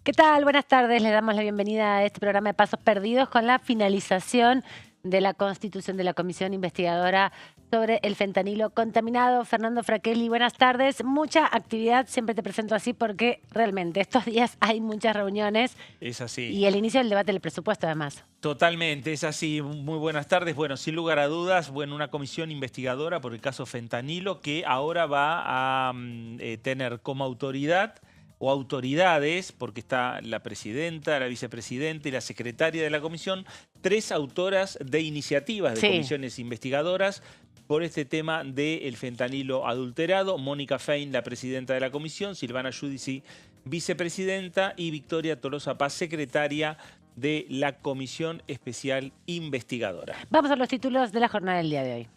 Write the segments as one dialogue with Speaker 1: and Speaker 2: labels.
Speaker 1: ¿Qué tal? Buenas tardes. Les damos la bienvenida a este programa de Pasos Perdidos con la finalización de la constitución de la Comisión Investigadora sobre el fentanilo contaminado. Fernando Fraquelli, buenas tardes. Mucha actividad, siempre te presento así porque realmente estos días hay muchas reuniones.
Speaker 2: Es así.
Speaker 1: Y el inicio del debate del presupuesto además.
Speaker 2: Totalmente, es así. Muy buenas tardes. Bueno, sin lugar a dudas, una comisión investigadora por el caso fentanilo que ahora va a tener como autoridad o autoridades, porque está la presidenta, la vicepresidenta y la secretaria de la comisión, 3 autoras de iniciativas de comisiones investigadoras por este tema del fentanilo adulterado. Mónica Fein, la presidenta de la comisión, Silvana Giudici, vicepresidenta, y Victoria Tolosa Paz, secretaria de la Comisión Especial Investigadora.
Speaker 1: Vamos a los títulos de la jornada del día de hoy.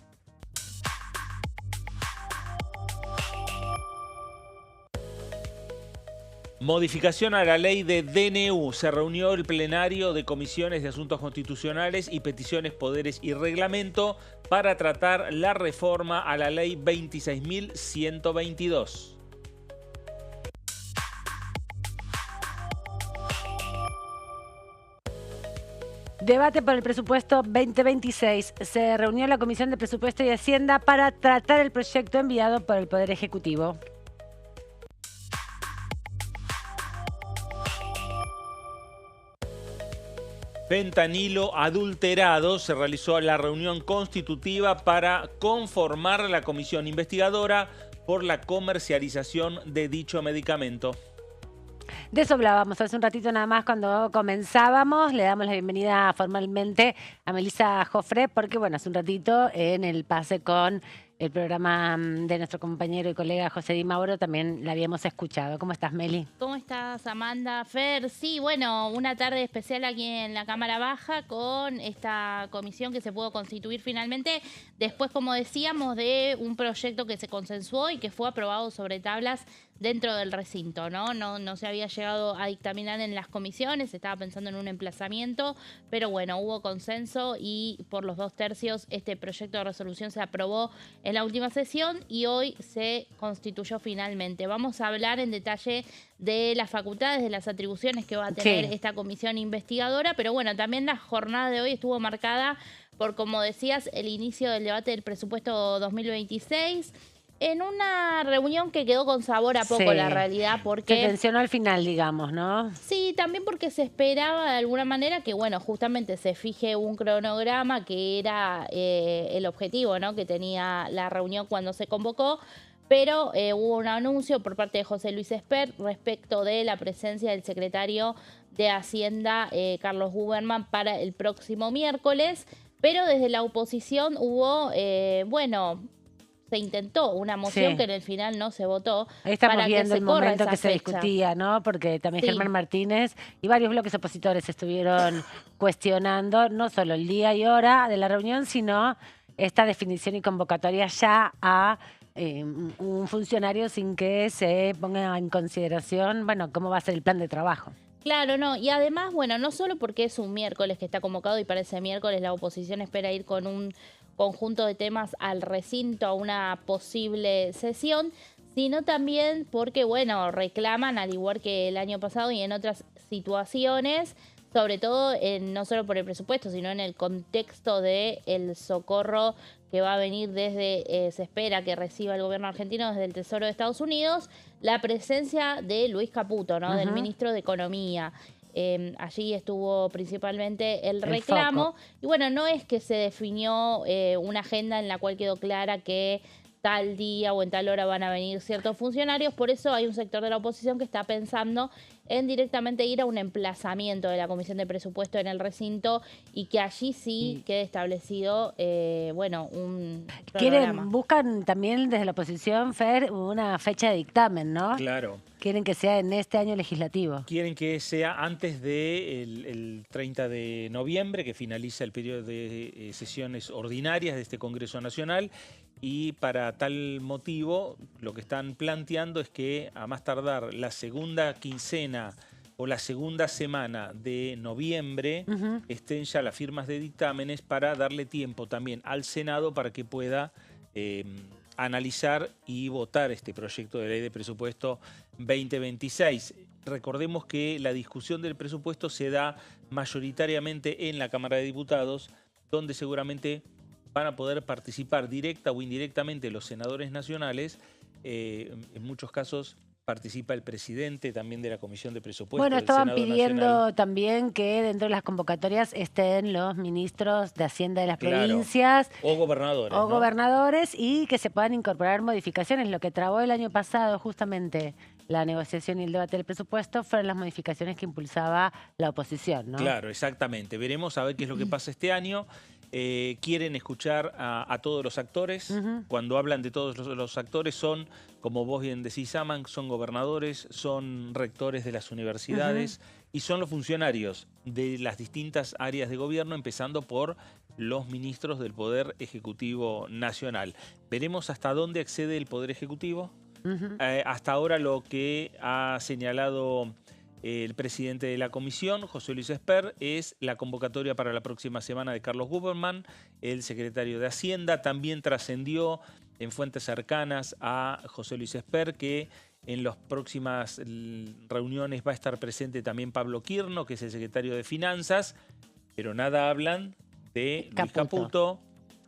Speaker 2: Modificación a la ley de DNU. Se reunió el plenario de comisiones de asuntos constitucionales y peticiones, poderes y reglamento para tratar la reforma a la ley 26.122.
Speaker 1: Debate por el presupuesto 2026. Se reunió la Comisión de Presupuesto y Hacienda para tratar el proyecto enviado por el Poder Ejecutivo.
Speaker 2: Fentanilo adulterado. Se realizó la reunión constitutiva para conformar la comisión investigadora por la comercialización de dicho medicamento.
Speaker 1: De eso hablábamos hace un ratito nada más cuando comenzábamos. Le damos la bienvenida formalmente a Melissa Jofré porque, bueno, hace un ratito en el pase con el programa de nuestro compañero y colega José Di Mauro también la habíamos escuchado. ¿Cómo estás, Meli?
Speaker 3: ¿Cómo estás, Amanda? Fer, sí, bueno, una tarde especial aquí en la Cámara Baja con esta comisión que se pudo constituir finalmente después, como decíamos, de un proyecto que se consensuó y que fue aprobado sobre tablas dentro del recinto, ¿no? No se había llegado a dictaminar en las comisiones, se estaba pensando en un emplazamiento, pero bueno, hubo consenso y por los 2/3 este proyecto de resolución se aprobó en la última sesión y hoy se constituyó finalmente. Vamos a hablar en detalle de las facultades, de las atribuciones que va a tener esta comisión investigadora, pero bueno, también la jornada de hoy estuvo marcada por, como decías, el inicio del debate del presupuesto 2026, en una reunión que quedó con sabor a poco, la realidad, porque
Speaker 1: se tensionó al final, digamos, ¿no?
Speaker 3: Sí, también porque se esperaba de alguna manera que, bueno, justamente se fije un cronograma que era el objetivo, ¿no?, que tenía la reunión cuando se convocó, pero hubo un anuncio por parte de José Luis Espert respecto de la presencia del secretario de Hacienda, Carlos Huberman, para el próximo miércoles, pero desde la oposición hubo, se intentó una moción que en el final no se votó.
Speaker 1: Ahí estamos viendo el momento que se discutía, ¿no? Porque también Germán Martínez y varios bloques opositores estuvieron cuestionando no solo el día y hora de la reunión, sino esta definición y convocatoria ya a un funcionario sin que se ponga en consideración, bueno, cómo va a ser el plan de trabajo.
Speaker 3: Claro, no, y además, bueno, no solo porque es un miércoles que está convocado y para ese miércoles la oposición espera ir con un conjunto de temas al recinto, a una posible sesión, sino también porque, bueno, reclaman, al igual que el año pasado y en otras situaciones, sobre todo no solo por el presupuesto, sino en el contexto del socorro que va a venir desde, se espera que reciba el gobierno argentino desde el Tesoro de Estados Unidos, la presencia de Luis Caputo, ¿no?, del ministro de Economía. Allí estuvo principalmente el reclamo. Y bueno, no es que se definió una agenda en la cual quedó clara que tal día o en tal hora van a venir ciertos funcionarios, por eso hay un sector de la oposición que está pensando en directamente ir a un emplazamiento de la Comisión de Presupuesto en el recinto y que allí sí quede establecido, un cronograma.
Speaker 1: Buscan también desde la oposición, Fer, una fecha de dictamen, ¿no?
Speaker 2: Claro.
Speaker 1: Quieren que sea en este año legislativo.
Speaker 2: Quieren que sea antes del 30 de noviembre, que finaliza el periodo de sesiones ordinarias de este Congreso Nacional. Y para tal motivo, lo que están planteando es que a más tardar la segunda quincena o la segunda semana de noviembre estén ya las firmas de dictámenes para darle tiempo también al Senado para que pueda analizar y votar este proyecto de ley de presupuesto 2026. Recordemos que la discusión del presupuesto se da mayoritariamente en la Cámara de Diputados, donde seguramente van a poder participar directa o indirectamente los senadores nacionales. En muchos casos participa el presidente también de la Comisión de Presupuestos.
Speaker 1: Bueno, estaban
Speaker 2: del Senado
Speaker 1: pidiendo
Speaker 2: Nacional.
Speaker 1: también que dentro de las convocatorias estén los ministros de Hacienda de las provincias.
Speaker 2: O gobernadores.
Speaker 1: O gobernadores, y que se puedan incorporar modificaciones. Lo que trabó el año pasado justamente la negociación y el debate del presupuesto fueron las modificaciones que impulsaba la oposición, ¿no?
Speaker 2: Claro, exactamente. Veremos a ver qué es lo que pasa este año. Quieren escuchar a todos los actores. Cuando hablan de todos los actores son, como vos bien decís, Aman, son gobernadores, son rectores de las universidades y son los funcionarios de las distintas áreas de gobierno, empezando por los ministros del Poder Ejecutivo Nacional. Veremos hasta dónde accede el Poder Ejecutivo. Hasta ahora lo que ha señalado el presidente de la comisión, José Luis Esper, es la convocatoria para la próxima semana de Carlos Guberman, el secretario de Hacienda. También trascendió en fuentes cercanas a José Luis Esper que en las próximas reuniones va a estar presente también Pablo Quirno, que es el secretario de Finanzas, pero nada hablan de Luis Caputo,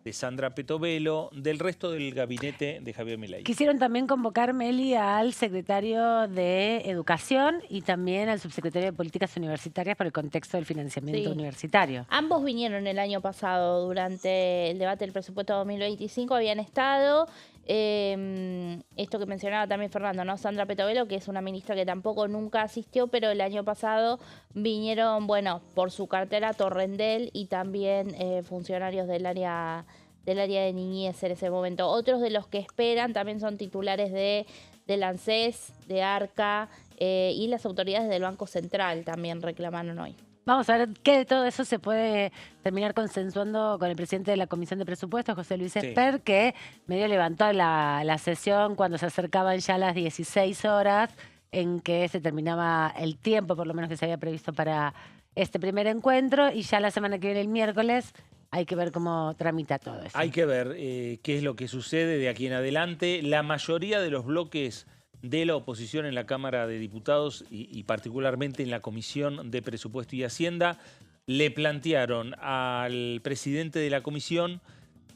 Speaker 2: de Sandra Petovelo, del resto del gabinete de Javier Milei.
Speaker 1: Quisieron también convocar, Meli, al secretario de Educación y también al subsecretario de Políticas Universitarias por el contexto del financiamiento universitario.
Speaker 3: Ambos vinieron el año pasado durante el debate del presupuesto 2025, habían estado. Esto que mencionaba también Fernando, ¿no? Sandra Petovelo, que es una ministra que tampoco nunca asistió, pero el año pasado vinieron, bueno, por su cartera Torrendel y también funcionarios del área de niñez en ese momento. Otros de los que esperan también son titulares del ANSES, de ARCA y las autoridades del Banco Central también reclamaron hoy.
Speaker 1: Vamos a ver qué de todo eso se puede terminar consensuando con el presidente de la Comisión de Presupuestos, José Luis Esper, que medio levantó la sesión cuando se acercaban ya las 16 horas en que se terminaba el tiempo, por lo menos que se había previsto para este primer encuentro, y ya la semana que viene, el miércoles, hay que ver cómo tramita todo eso.
Speaker 2: Hay que ver qué es lo que sucede de aquí en adelante. La mayoría de los bloques de la oposición en la Cámara de Diputados y particularmente en la Comisión de Presupuesto y Hacienda le plantearon al presidente de la comisión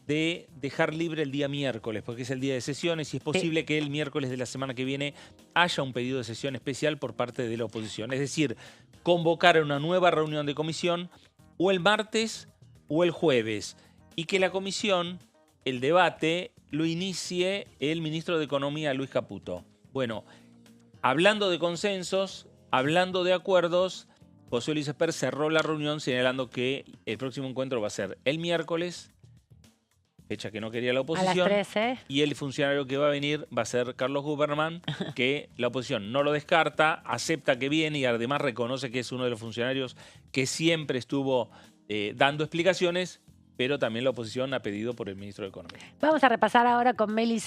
Speaker 2: de dejar libre el día miércoles, porque es el día de sesiones y es posible que el miércoles de la semana que viene haya un pedido de sesión especial por parte de la oposición. Es decir, convocar a una nueva reunión de comisión o el martes o el jueves y que la comisión, el debate, lo inicie el ministro de Economía, Luis Caputo. Bueno, hablando de consensos, hablando de acuerdos, José Luis Esper cerró la reunión señalando que el próximo encuentro va a ser el miércoles, fecha que no quería la oposición.
Speaker 1: A las 13.
Speaker 2: Y el funcionario que va a venir va a ser Carlos Guberman, que la oposición no lo descarta, acepta que viene y además reconoce que es uno de los funcionarios que siempre estuvo dando explicaciones, pero también la oposición ha pedido por el ministro de Economía.
Speaker 1: Vamos a repasar ahora con Meli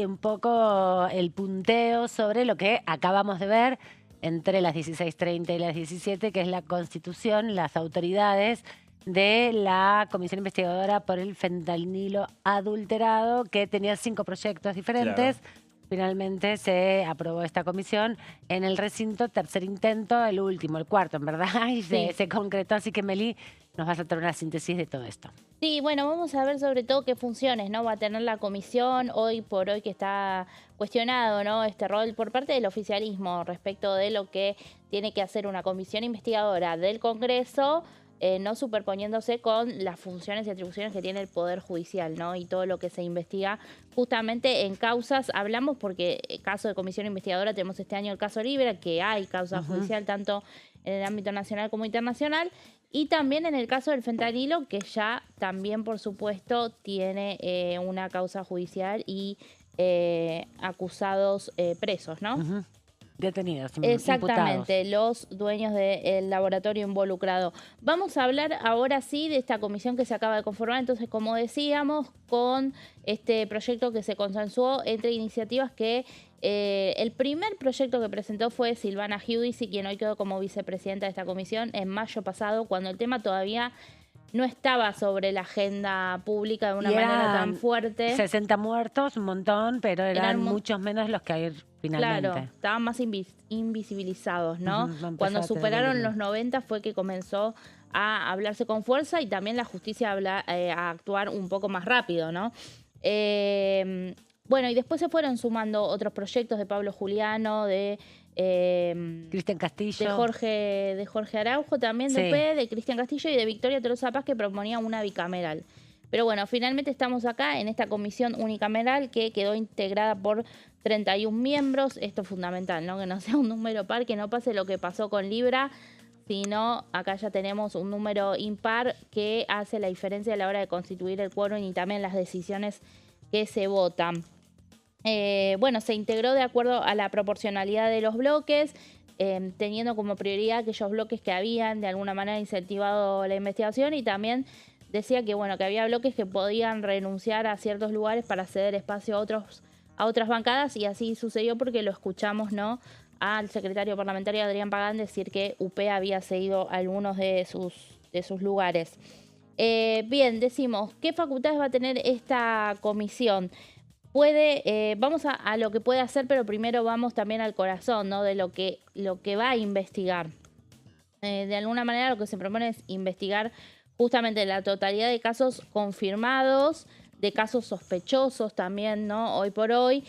Speaker 1: un poco el punteo sobre lo que acabamos de ver entre las 16:30 y las 17, que es la Constitución, las autoridades de la Comisión Investigadora por el Fentanilo Adulterado, que tenía 5 proyectos diferentes. Claro. Finalmente se aprobó esta comisión en el recinto, tercer intento, el último, el cuarto, en verdad, y se concretó. Así que, Meli, nos vas a traer una síntesis de todo esto.
Speaker 3: Sí, bueno, vamos a ver sobre todo qué funciones, ¿no? Va a tener la comisión hoy por hoy, que está cuestionado, ¿no? Este rol por parte del oficialismo respecto de lo que tiene que hacer una comisión investigadora del Congreso, no superponiéndose con las funciones y atribuciones que tiene el Poder Judicial, ¿no? Y todo lo que se investiga justamente en causas. Hablamos porque caso de comisión investigadora tenemos este año el caso Libra, que hay causa judicial tanto en el ámbito nacional como internacional, y también en el caso del fentanilo, que ya también, por supuesto, tiene una causa judicial y acusados presos, ¿no?
Speaker 1: Detenidos,
Speaker 3: exactamente,
Speaker 1: imputados.
Speaker 3: Los dueños del laboratorio involucrado. Vamos a hablar ahora sí de esta comisión que se acaba de conformar, entonces, como decíamos, con este proyecto que se consensuó entre iniciativas que el primer proyecto que presentó fue Silvana Giudici, quien hoy quedó como vicepresidenta de esta comisión en mayo pasado, cuando el tema todavía no estaba sobre la agenda pública de una manera tan fuerte.
Speaker 1: 60 muertos, un montón, pero eran muchos menos los que hay finalmente.
Speaker 3: Claro, estaban más invisibilizados, ¿no? Cuando superaron los 90 fue que comenzó a hablarse con fuerza y también la justicia a actuar un poco más rápido, ¿no? Bueno, y después se fueron sumando otros proyectos de Pablo Juliano, de
Speaker 1: Cristian Castillo,
Speaker 3: de Jorge Araujo también, de UP, de Cristian Castillo y de Victoria Tolosa Paz, que proponía una bicameral. Pero bueno, finalmente estamos acá en esta comisión unicameral que quedó integrada por 31 miembros. Esto es fundamental, ¿no? Que no sea un número par, que no pase lo que pasó con Libra, sino acá ya tenemos un número impar que hace la diferencia a la hora de constituir el quórum y también las decisiones que se votan. Bueno, se integró de acuerdo a la proporcionalidad de los bloques, teniendo como prioridad aquellos bloques que habían de alguna manera incentivado la investigación, y también decía que, bueno, que había bloques que podían renunciar a ciertos lugares para ceder espacio a otras bancadas, y así sucedió porque lo escuchamos, ¿no?, al secretario parlamentario Adrián Pagán decir que UP había cedido algunos de sus lugares. Bien, decimos, ¿qué facultades va a tener esta comisión? Vamos a lo que puede hacer, pero primero vamos también al corazón, ¿no?, de lo que va a investigar. De alguna manera lo que se propone es investigar justamente la totalidad de casos confirmados, de casos sospechosos también, ¿no?, hoy por hoy,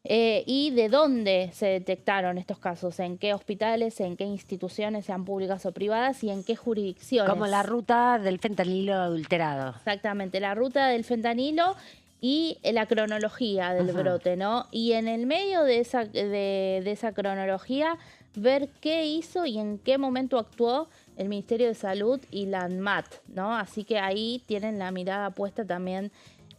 Speaker 3: y de dónde se detectaron estos casos, en qué hospitales, en qué instituciones, sean públicas o privadas, y en qué jurisdicciones.
Speaker 1: Como la ruta del fentanilo adulterado.
Speaker 3: Exactamente, la ruta del fentanilo y la cronología del brote, ¿no? Y en el medio de esa cronología, ver qué hizo y en qué momento actuó el Ministerio de Salud y la ANMAT, ¿no? Así que ahí tienen la mirada puesta también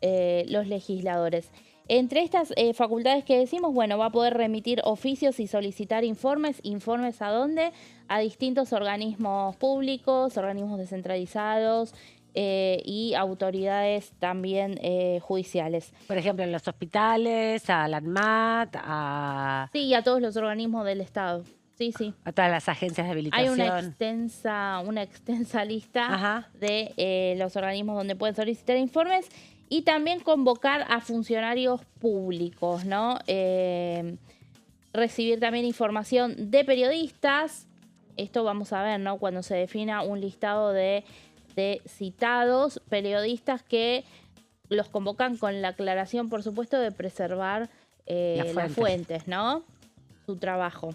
Speaker 3: los legisladores. Entre estas facultades que decimos, bueno, va a poder remitir oficios y solicitar informes. ¿Informes a dónde? A distintos organismos públicos, organismos descentralizados, y autoridades también judiciales.
Speaker 1: Por ejemplo, en los hospitales, a la ANMAT,
Speaker 3: Sí, a todos los organismos del Estado. Sí, sí.
Speaker 1: A todas las agencias de habilitación.
Speaker 3: Hay una extensa lista de los organismos donde pueden solicitar informes, y también convocar a funcionarios públicos, ¿no? Recibir también información de periodistas. Esto vamos a ver, ¿no?, cuando se defina un listado de citados, periodistas que los convocan con la aclaración, por supuesto, de preservar las fuentes, ¿no?, su trabajo.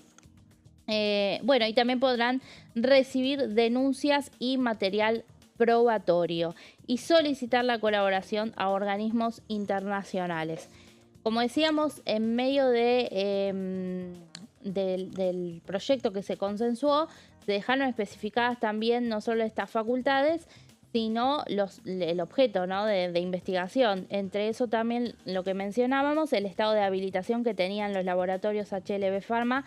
Speaker 3: Bueno, y también podrán recibir denuncias y material probatorio y solicitar la colaboración a organismos internacionales. Como decíamos, en medio del proyecto que se consensuó, se dejaron especificadas también no solo estas facultades, sino el objeto, ¿no?, de investigación. Entre eso también lo que mencionábamos, el estado de habilitación que tenían los laboratorios HLB Pharma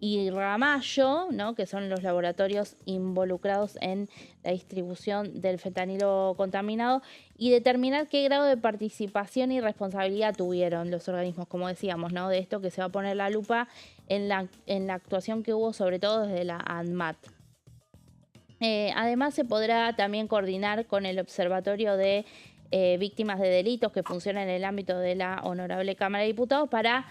Speaker 3: y Ramallo, ¿no?, que son los laboratorios involucrados en la distribución del fentanilo contaminado, y determinar qué grado de participación y responsabilidad tuvieron los organismos, como decíamos, ¿no?, de esto que se va a poner la lupa en la actuación que hubo, sobre todo desde la ANMAT. Además, se podrá también coordinar con el Observatorio de Víctimas de Delitos, que funciona en el ámbito de la Honorable Cámara de Diputados, para,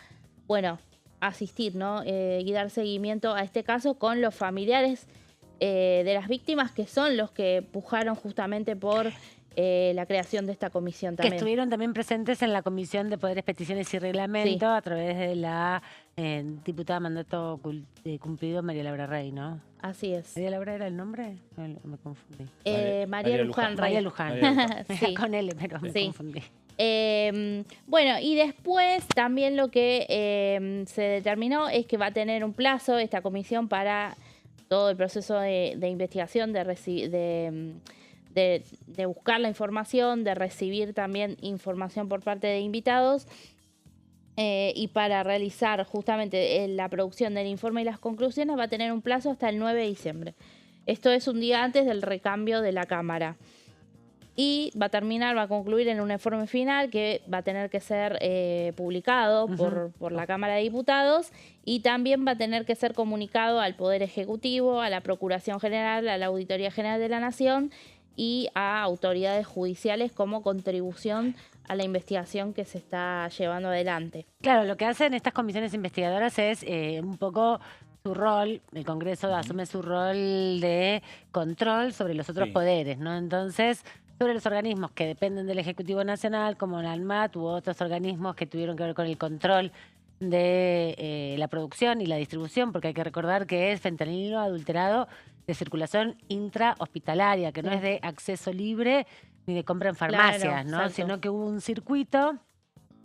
Speaker 3: bueno, asistir, ¿no?, y dar seguimiento a este caso con los familiares de las víctimas, que son los que pujaron justamente por la creación de esta comisión también.
Speaker 1: Que estuvieron también presentes en la Comisión de Poderes, Peticiones y Reglamento, a través de la diputada mandato cumplido María Laura Rey, ¿no?
Speaker 3: Así es.
Speaker 1: ¿María Laura era el nombre? Me confundí.
Speaker 3: María Luján Rey.
Speaker 1: María Luján. Sí. Con él, pero me confundí.
Speaker 3: Bueno, y después también lo que se determinó es que va a tener un plazo esta comisión para todo el proceso de investigación, de buscar la información, de recibir también información por parte de invitados, y para realizar justamente la producción del informe y las conclusiones va a tener un plazo hasta el 9 de diciembre. Esto es un día antes del recambio de la Cámara. Y va a concluir en un informe final que va a tener que ser publicado por la Cámara de Diputados, y también va a tener que ser comunicado al Poder Ejecutivo, a la Procuración General, a la Auditoría General de la Nación y a autoridades judiciales como contribución a la investigación que se está llevando adelante.
Speaker 1: Claro, lo que hacen estas comisiones investigadoras es un poco su rol, el Congreso asume su rol de control sobre los otros poderes, ¿no? Entonces, sobre los organismos que dependen del Ejecutivo Nacional, como el ANMAT u otros organismos que tuvieron que ver con el control de la producción y la distribución, porque hay que recordar que es fentanilo adulterado de circulación intrahospitalaria, que no es de acceso libre ni de compra en farmacias, ¿no? Sino que hubo un circuito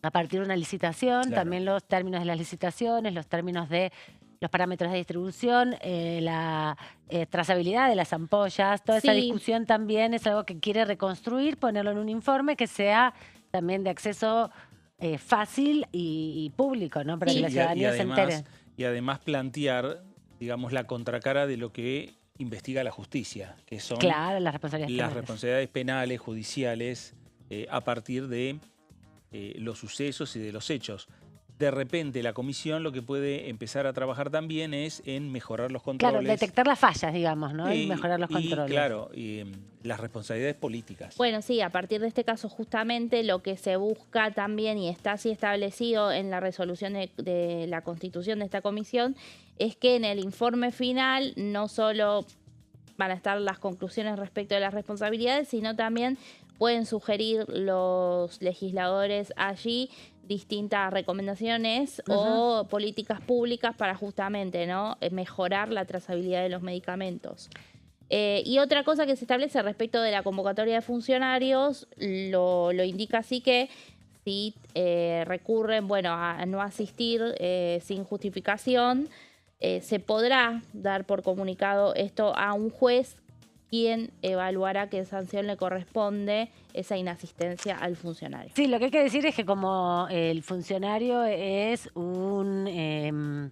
Speaker 1: a partir de una licitación, también los términos de las licitaciones, los términos de los parámetros de distribución, la trazabilidad de las ampollas, toda esa discusión también es algo que quiere reconstruir, ponerlo en un informe que sea también de acceso fácil y público, ¿no? Para que la ciudadanía se entere.
Speaker 2: Y además plantear, digamos, la contracara de lo que investiga la justicia, que son
Speaker 1: las
Speaker 2: responsabilidades penales, judiciales, a partir de los sucesos y de los hechos. De repente la comisión lo que puede empezar a trabajar también es en mejorar los controles.
Speaker 1: Claro, detectar las fallas, digamos, ¿no? Y mejorar los controles.
Speaker 2: Claro, y las responsabilidades políticas.
Speaker 3: Bueno, sí, a partir de este caso justamente lo que se busca también y está así establecido en la resolución de la constitución de esta comisión es que en el informe final no solo van a estar las conclusiones respecto de las responsabilidades, sino también pueden sugerir los legisladores allí distintas recomendaciones o políticas públicas para justamente, ¿no?, mejorar la trazabilidad de los medicamentos. Y otra cosa que se establece respecto de la convocatoria de funcionarios, lo indica así que si recurren, bueno, a no asistir sin justificación, se podrá dar por comunicado esto a un juez, quien evaluará qué sanción le corresponde esa inasistencia al funcionario.
Speaker 1: Sí, lo que hay que decir es que como el funcionario es un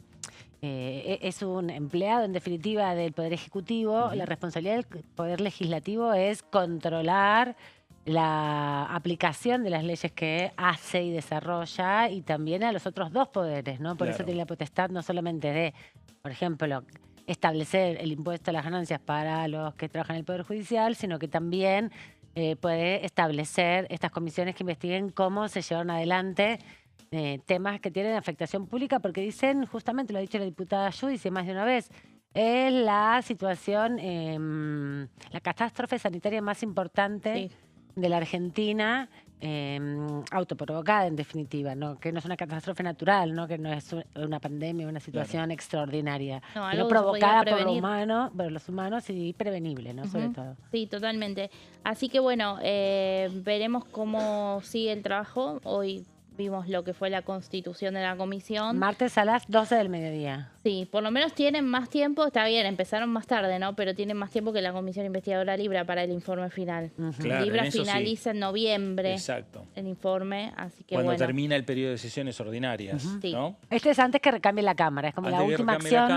Speaker 1: empleado, en definitiva, del Poder Ejecutivo, la responsabilidad del Poder Legislativo es controlar la aplicación de las leyes que hace y desarrolla y también a los otros dos poderes, ¿no? Por eso tiene la potestad no solamente de, por ejemplo, establecer el impuesto a las ganancias para los que trabajan en el Poder Judicial, sino que también puede establecer estas comisiones que investiguen cómo se llevaron adelante temas que tienen afectación pública, porque dicen, justamente lo ha dicho la diputada Giudice más de una vez, es la situación, la catástrofe sanitaria más importante de la Argentina, autoprovocada en definitiva, ¿no? Que no es una catástrofe natural, ¿no? Que no es una pandemia, una situación extraordinaria, no, provocada por los humanos y prevenible, ¿no? Sobre todo.
Speaker 3: Sí, totalmente. Así que bueno, veremos cómo sigue el trabajo. Hoy vimos lo que fue la constitución de la comisión.
Speaker 1: Martes a las 12 del mediodía.
Speaker 3: Sí, por lo menos tienen más tiempo, está bien, empezaron más tarde, ¿no? Pero tienen más tiempo que la Comisión Investigadora Libra para el informe final.
Speaker 2: Claro,
Speaker 3: Libra finaliza en noviembre el informe, así que
Speaker 2: cuando termina el periodo de sesiones ordinarias, ¿no?
Speaker 1: Este es antes que recambie la Cámara, es como la última acción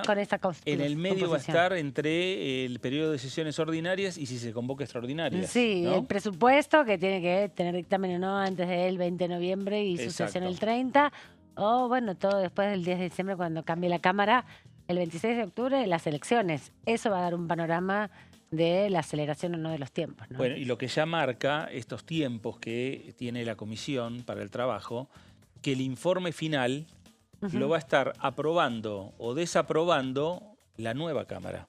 Speaker 1: con esta constitución.
Speaker 2: En el medio va a estar entre el periodo de sesiones ordinarias y si se convoca extraordinarias.
Speaker 1: Sí,
Speaker 2: ¿no?
Speaker 1: El presupuesto que tiene que tener dictamen o no antes del 20 de noviembre y su sesión el 30. O bueno, todo después del 10 de diciembre cuando cambie la Cámara, el 26 de octubre las elecciones. Eso va a dar un panorama de la aceleración o no de los tiempos, ¿no?
Speaker 2: Bueno, y lo que ya marca estos tiempos que tiene la comisión para el trabajo, que el informe final lo va a estar aprobando o desaprobando la nueva Cámara.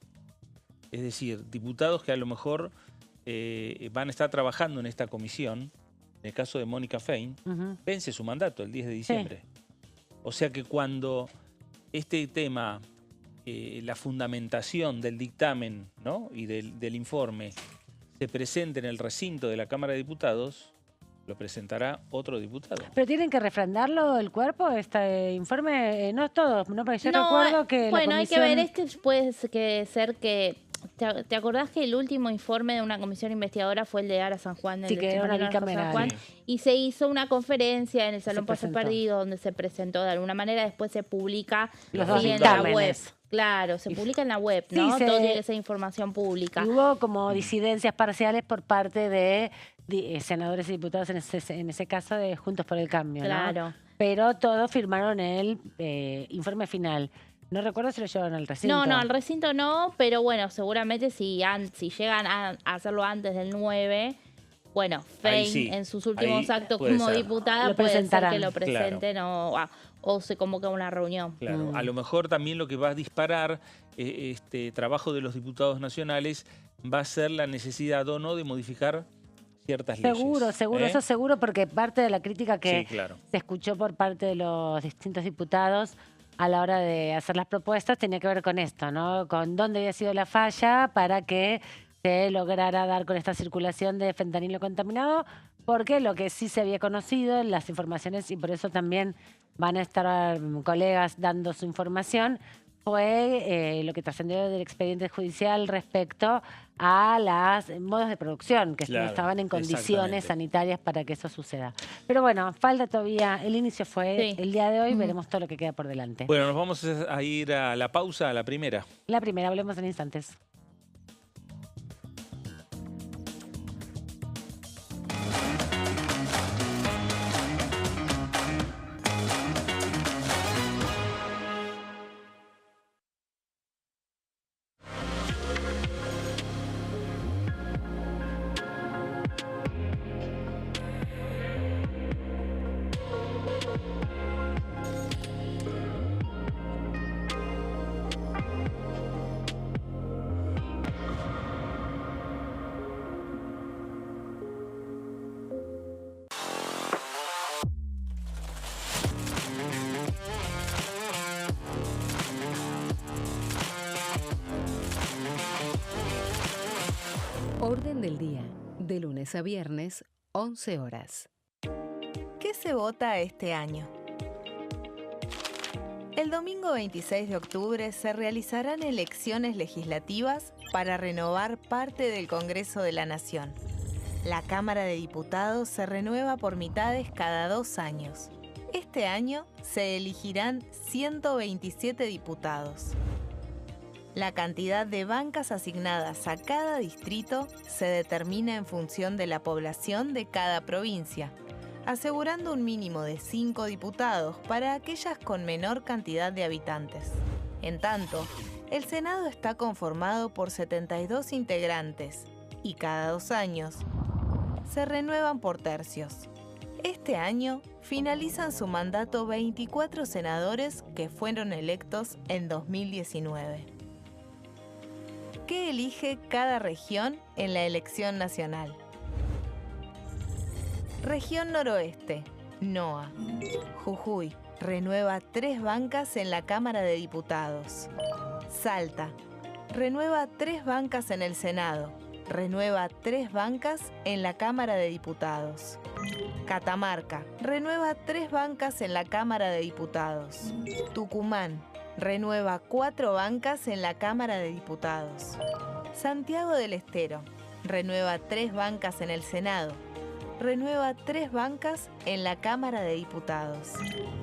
Speaker 2: Es decir, diputados que a lo mejor van a estar trabajando en esta comisión, en el caso de Mónica Fein, vence su mandato el 10 de diciembre. O sea que cuando este tema, la fundamentación del dictamen, ¿no?, y del informe se presente en el recinto de la Cámara de Diputados, lo presentará otro diputado.
Speaker 1: ¿Pero tienen que refrendarlo el cuerpo, este informe? No todos, ¿no? Porque yo recuerdo que
Speaker 3: bueno,
Speaker 1: la comisión...
Speaker 3: hay que ver, puede ser que... ¿Te acordás que el último informe de una comisión investigadora fue el de Ara San Juan?
Speaker 1: Sí, que era una bicameral.
Speaker 3: Y se hizo una conferencia en el Salón Paso Perdido donde se presentó de alguna manera, después se publica en la web. Claro, se publica en la web, ¿no? Toda esa información pública.
Speaker 1: Hubo como disidencias parciales por parte de senadores y diputados en ese caso de Juntos por el Cambio, ¿no?
Speaker 3: Claro.
Speaker 1: Pero todos firmaron el informe final. No recuerdo si lo llevaron al recinto.
Speaker 3: No, al recinto no, pero bueno, seguramente si llegan a hacerlo antes del 9, bueno, Fein
Speaker 2: sí,
Speaker 3: en sus últimos actos
Speaker 2: puede
Speaker 3: como
Speaker 2: ser.
Speaker 3: diputada puede ser que lo presenten o se convoca una reunión.
Speaker 2: Claro, a lo mejor también lo que va a disparar este trabajo de los diputados nacionales va a ser la necesidad o no de modificar ciertas leyes.
Speaker 1: Seguro, eso seguro, porque parte de la crítica que
Speaker 2: Sí, claro.
Speaker 1: se escuchó por parte de los distintos diputados a la hora de hacer las propuestas tenía que ver con esto, ¿no? Con dónde había sido la falla para que se lograra dar con esta circulación de fentanilo contaminado, porque lo que sí se había conocido en las informaciones, y por eso también van a estar colegas dando su información, fue lo que trascendió del expediente judicial respecto a los modos de producción, que no estaban en condiciones sanitarias para que eso suceda. Pero bueno, falta todavía, el inicio fue el día de hoy, veremos todo lo que queda por delante.
Speaker 2: Bueno, nos vamos a ir a la pausa, a la primera.
Speaker 1: La primera, hablemos en instantes.
Speaker 4: Orden del día, de lunes a viernes, 11 horas.
Speaker 5: ¿Qué se vota este año? El domingo 26 de octubre se realizarán elecciones legislativas para renovar parte del Congreso de la Nación. La Cámara de Diputados se renueva por mitades cada 2 años. Este año se elegirán 127 diputados. La cantidad de bancas asignadas a cada distrito se determina en función de la población de cada provincia, asegurando un mínimo de 5 diputados para aquellas con menor cantidad de habitantes. En tanto, el Senado está conformado por 72 integrantes y cada 2 años se renuevan por tercios. Este año finalizan su mandato 24 senadores que fueron electos en 2019. ¿Qué elige cada región en la elección nacional? Región Noroeste, NOA. Jujuy, renueva 3 bancas en la Cámara de Diputados. Salta, renueva 3 bancas en el Senado. Renueva 3 bancas en la Cámara de Diputados. Catamarca, renueva 3 bancas en la Cámara de Diputados. Tucumán, renueva 4 bancas en la Cámara de Diputados. Santiago del Estero, renueva 3 bancas en el Senado. Renueva 3 bancas en la Cámara de Diputados.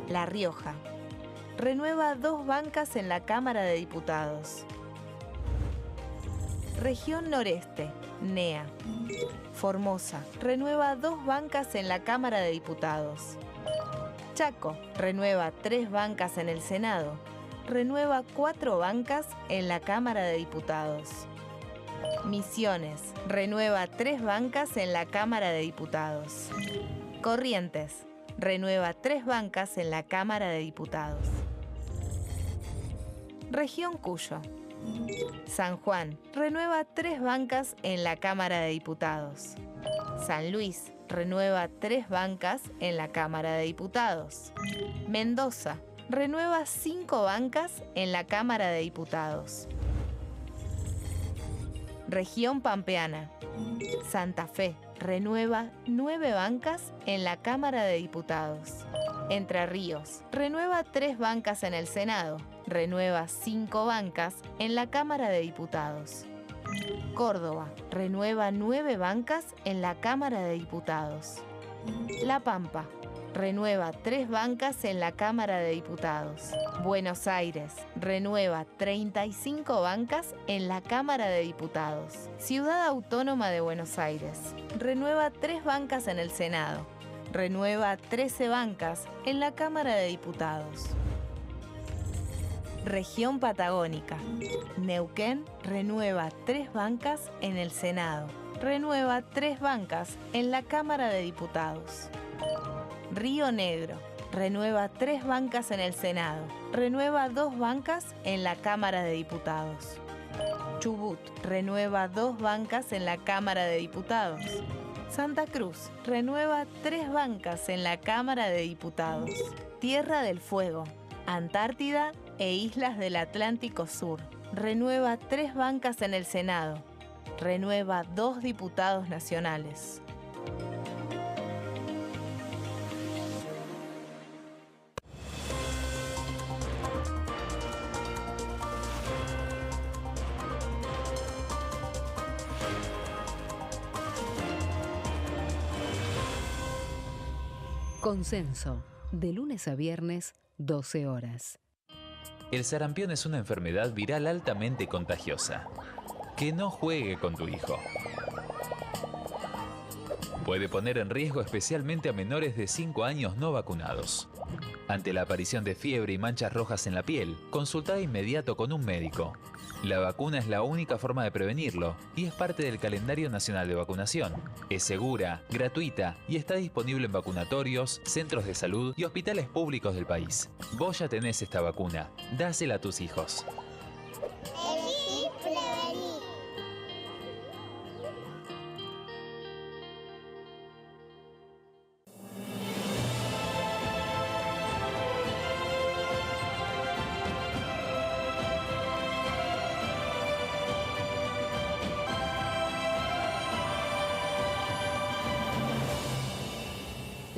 Speaker 5: La Rioja, renueva 2 bancas en la Cámara de Diputados. Región Noreste, NEA. Formosa, renueva 2 bancas en la Cámara de Diputados. Chaco, renueva 3 bancas en el Senado. Renueva 4 bancas en la Cámara de Diputados. Misiones, renueva 3 bancas en la Cámara de Diputados. Corrientes, renueva 3 bancas en la Cámara de Diputados. Región Cuyo. San Juan, renueva 3 bancas en la Cámara de Diputados. San Luis, renueva 3 bancas en la Cámara de Diputados. Mendoza, renueva 5 bancas en la Cámara de Diputados. Región Pampeana. Santa Fe, renueva 9 bancas en la Cámara de Diputados. Entre Ríos, renueva 3 bancas en el Senado. Renueva 5 bancas en la Cámara de Diputados. Córdoba, renueva 9 bancas en la Cámara de Diputados. La Pampa, renueva 3 bancas en la Cámara de Diputados. Buenos Aires, renueva 35 bancas en la Cámara de Diputados. Ciudad Autónoma de Buenos Aires, renueva 3 bancas en el Senado. Renueva 13 bancas en la Cámara de Diputados. Región Patagónica. Neuquén renueva 3 bancas en el Senado. Renueva 3 bancas en la Cámara de Diputados. Río Negro renueva 3 bancas en el Senado. Renueva 2 bancas en la Cámara de Diputados. Chubut renueva 2 bancas en la Cámara de Diputados. Santa Cruz renueva 3 bancas en la Cámara de Diputados. Tierra del Fuego, Antártida e Islas del Atlántico Sur renueva 3 bancas en el Senado. Renueva 2 diputados nacionales.
Speaker 4: Consenso, de lunes a viernes, 12 horas.
Speaker 6: El sarampión es una enfermedad viral altamente contagiosa. Que no juegue con tu hijo. Puede poner en riesgo especialmente a menores de 5 años no vacunados. Ante la aparición de fiebre y manchas rojas en la piel, consulta de inmediato con un médico. La vacuna es la única forma de prevenirlo y es parte del calendario nacional de vacunación. Es segura, gratuita y está disponible en vacunatorios, centros de salud y hospitales públicos del país. Vos ya tenés esta vacuna. Dásela a tus hijos.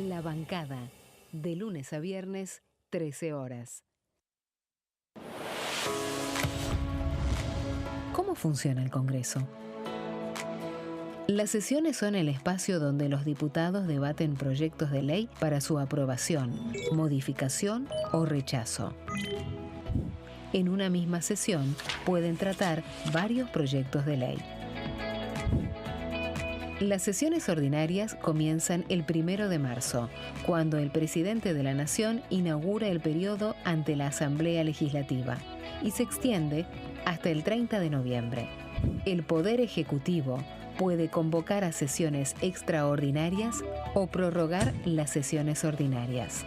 Speaker 4: La bancada, de lunes a viernes, 13 horas. ¿Cómo funciona el Congreso? Las sesiones son el espacio donde los diputados debaten proyectos de ley para su aprobación, modificación o rechazo. En una misma sesión pueden tratar varios proyectos de ley. Las sesiones ordinarias comienzan el 1 de marzo, cuando el presidente de la Nación inaugura el periodo ante la Asamblea Legislativa y se extiende hasta el 30 de noviembre. El Poder Ejecutivo puede convocar a sesiones extraordinarias o prorrogar las sesiones ordinarias.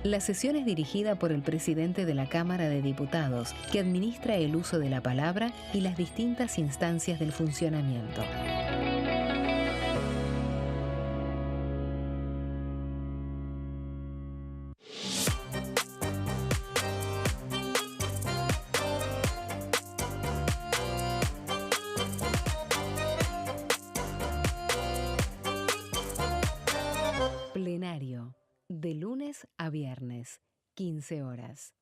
Speaker 4: La sesión es dirigida por el presidente de la Cámara de Diputados, que administra el uso de la palabra y las distintas instancias del funcionamiento. Plenario, de lunes a viernes, 15 horas.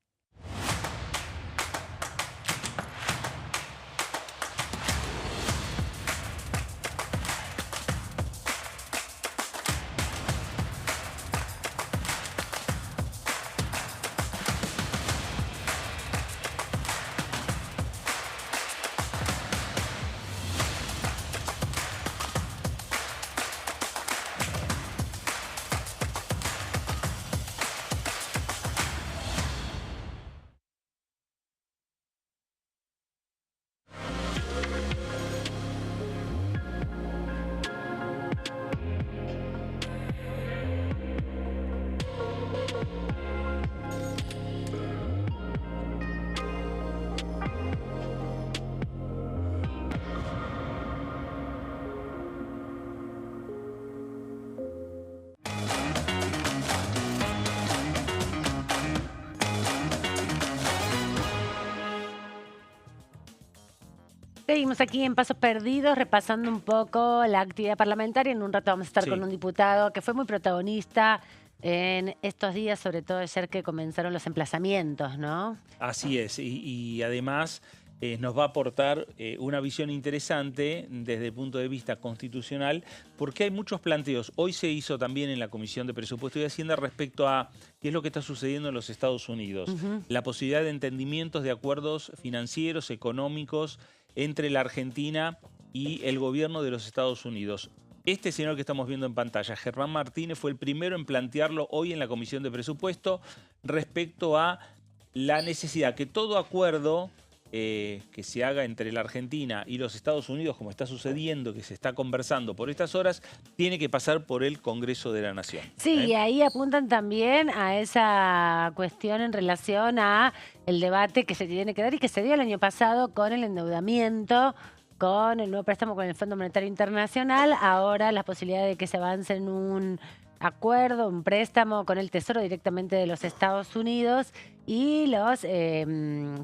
Speaker 1: Seguimos aquí en Pasos Perdidos, repasando un poco la actividad parlamentaria. En un rato vamos a estar con un diputado que fue muy protagonista en estos días, sobre todo ayer que comenzaron los emplazamientos, ¿no?
Speaker 2: Así es, y además nos va a aportar una visión interesante desde el punto de vista constitucional, porque hay muchos planteos. Hoy se hizo también en la Comisión de Presupuesto y Hacienda respecto a qué es lo que está sucediendo en los Estados Unidos. La posibilidad de entendimientos de acuerdos financieros, económicos, entre la Argentina y el gobierno de los Estados Unidos. Este señor que estamos viendo en pantalla, Germán Martínez, fue el primero en plantearlo hoy en la Comisión de Presupuesto respecto a la necesidad que todo acuerdo que se haga entre la Argentina y los Estados Unidos, como está sucediendo, que se está conversando por estas horas, tiene que pasar por el Congreso de la Nación.
Speaker 1: Sí, y ahí apuntan también a esa cuestión en relación a el debate que se tiene que dar y que se dio el año pasado con el endeudamiento, con el nuevo préstamo con el Fondo Monetario Internacional, ahora la posibilidad de que se avance en un acuerdo, un préstamo con el Tesoro directamente de los Estados Unidos y los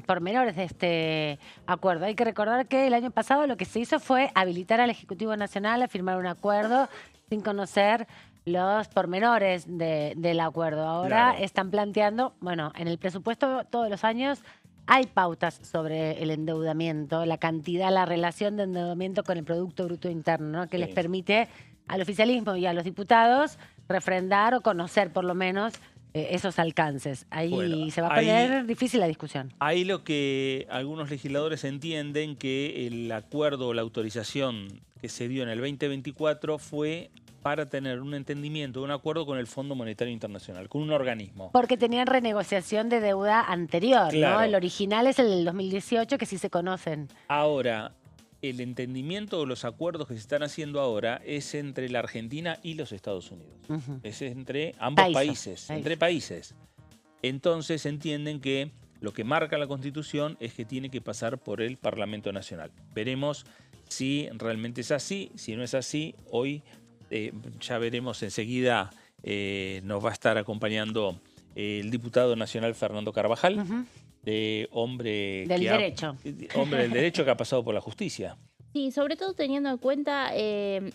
Speaker 1: pormenores de este acuerdo. Hay que recordar que el año pasado lo que se hizo fue habilitar al Ejecutivo Nacional a firmar un acuerdo sin conocer los pormenores del acuerdo. Ahora están planteando, bueno, en el presupuesto todos los años hay pautas sobre el endeudamiento, la cantidad, la relación de endeudamiento con el Producto Bruto Interno, ¿no? Que les permite al oficialismo y a los diputados refrendar o conocer por lo menos esos alcances. Ahí se va a poner difícil la discusión.
Speaker 2: Ahí lo que algunos legisladores entienden que el acuerdo o la autorización que se dio en el 2024 fue para tener un entendimiento, un acuerdo con el Fondo Monetario Internacional, con un organismo.
Speaker 1: Porque tenían renegociación de deuda anterior,
Speaker 2: claro,
Speaker 1: ¿no? El original es el del 2018, que sí se conocen.
Speaker 2: Ahora, el entendimiento o los acuerdos que se están haciendo ahora es entre la Argentina y los Estados Unidos. Es entre ambos países, entre países. Entonces entienden que lo que marca la Constitución es que tiene que pasar por el Parlamento Nacional. Veremos si realmente es así. Si no es así, hoy ya veremos enseguida, nos va a estar acompañando el diputado nacional Fernando Carvajal. Hombre del derecho que ha pasado por la justicia.
Speaker 3: Sí, sobre todo teniendo en cuenta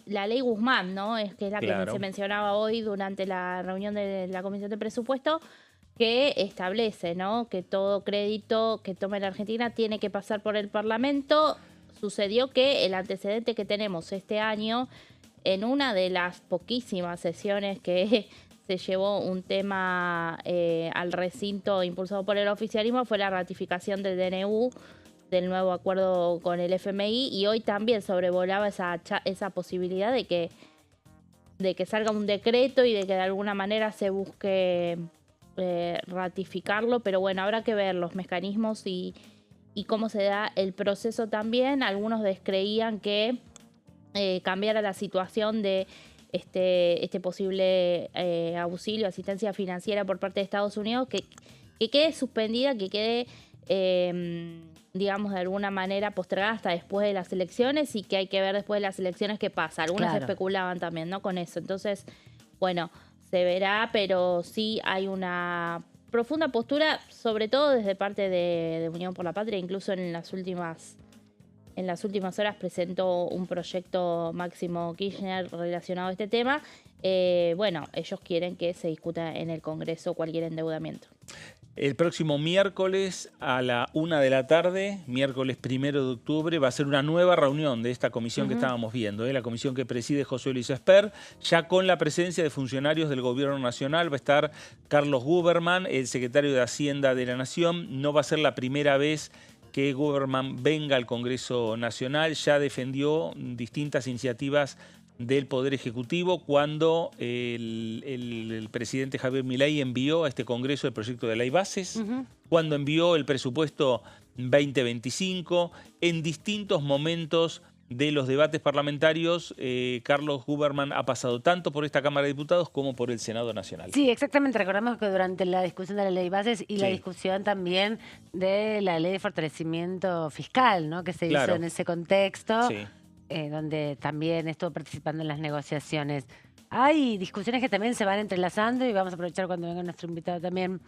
Speaker 3: la ley Guzmán, ¿no? Es que es la que se mencionaba hoy durante la reunión de la Comisión de Presupuesto, que establece, ¿no?, que todo crédito que tome la Argentina tiene que pasar por el Parlamento. Sucedió que el antecedente que tenemos este año, en una de las poquísimas sesiones que se llevó un tema al recinto impulsado por el oficialismo, fue la ratificación del DNU, del nuevo acuerdo con el FMI, y hoy también sobrevolaba esa posibilidad de que salga un decreto y de que de alguna manera se busque ratificarlo, pero bueno, habrá que ver los mecanismos y cómo se da el proceso también. Algunos descreían que cambiara la situación de este posible auxilio, asistencia financiera por parte de Estados Unidos, que quede suspendida, que quede, digamos, de alguna manera postergada hasta después de las elecciones, y que hay que ver después de las elecciones qué pasa. Algunos especulaban también, ¿no?, con eso. Entonces, bueno, se verá, pero sí hay una profunda postura, sobre todo desde parte de Unión por la Patria. Incluso en las últimas horas presentó un proyecto Máximo Kirchner relacionado a este tema. Bueno, ellos quieren que se discuta en el Congreso cualquier endeudamiento.
Speaker 2: El próximo miércoles a la 1 de la tarde, miércoles 1 de octubre, va a ser una nueva reunión de esta comisión que estábamos viendo, la comisión que preside José Luis Esper, ya con la presencia de funcionarios del Gobierno Nacional. Va a estar Carlos Guberman, el secretario de Hacienda de la Nación. No va a ser la primera vez que Guberman venga al Congreso Nacional. Ya defendió distintas iniciativas del Poder Ejecutivo cuando el presidente Javier Milei envió a este Congreso el proyecto de ley bases, cuando envió el presupuesto 2025. En distintos momentos de los debates parlamentarios, Carlos Guberman ha pasado tanto por esta Cámara de Diputados como por el Senado Nacional.
Speaker 1: Sí, exactamente. Recordamos que durante la discusión de la ley bases y la discusión también de la ley de fortalecimiento fiscal, ¿no?, que se hizo en ese contexto, donde también estuvo participando en las negociaciones. Hay discusiones que también se van entrelazando y vamos a aprovechar cuando venga nuestro invitado también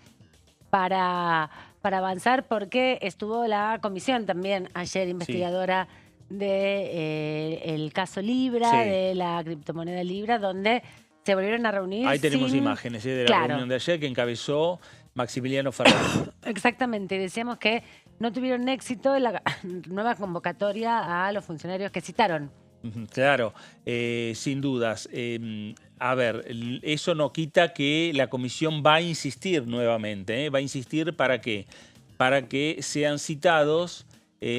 Speaker 1: para avanzar, porque estuvo la comisión también ayer investigadora del caso Libra, de la criptomoneda Libra, donde se volvieron a reunir.
Speaker 2: Ahí tenemos imágenes de la reunión de ayer que encabezó Maximiliano Fernández.
Speaker 1: Exactamente, decíamos que no tuvieron éxito en la nueva convocatoria a los funcionarios que citaron.
Speaker 2: Claro, sin dudas. A ver, eso no quita que la comisión va a insistir nuevamente. ¿Va a insistir para qué? Para que sean citados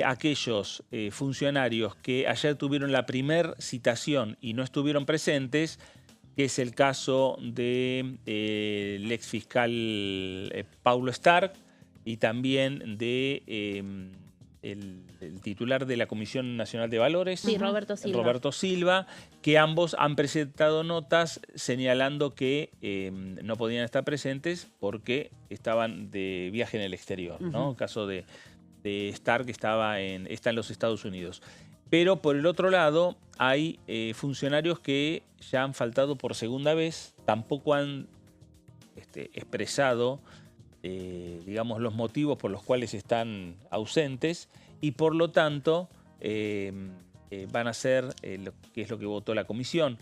Speaker 2: aquellos funcionarios que ayer tuvieron la primer citación y no estuvieron presentes, que es el caso del exfiscal Paulo Stark, y también de el titular de la Comisión Nacional de Valores,
Speaker 3: Sí, Roberto Silva.
Speaker 2: Que ambos han presentado notas señalando que no podían estar presentes porque estaban de viaje en el exterior, ¿no? El caso de Stark está en los Estados Unidos. Pero por el otro lado hay funcionarios que ya han faltado por segunda vez, tampoco han expresado digamos, los motivos por los cuales están ausentes y por lo tanto van a hacer, que es lo que votó la comisión,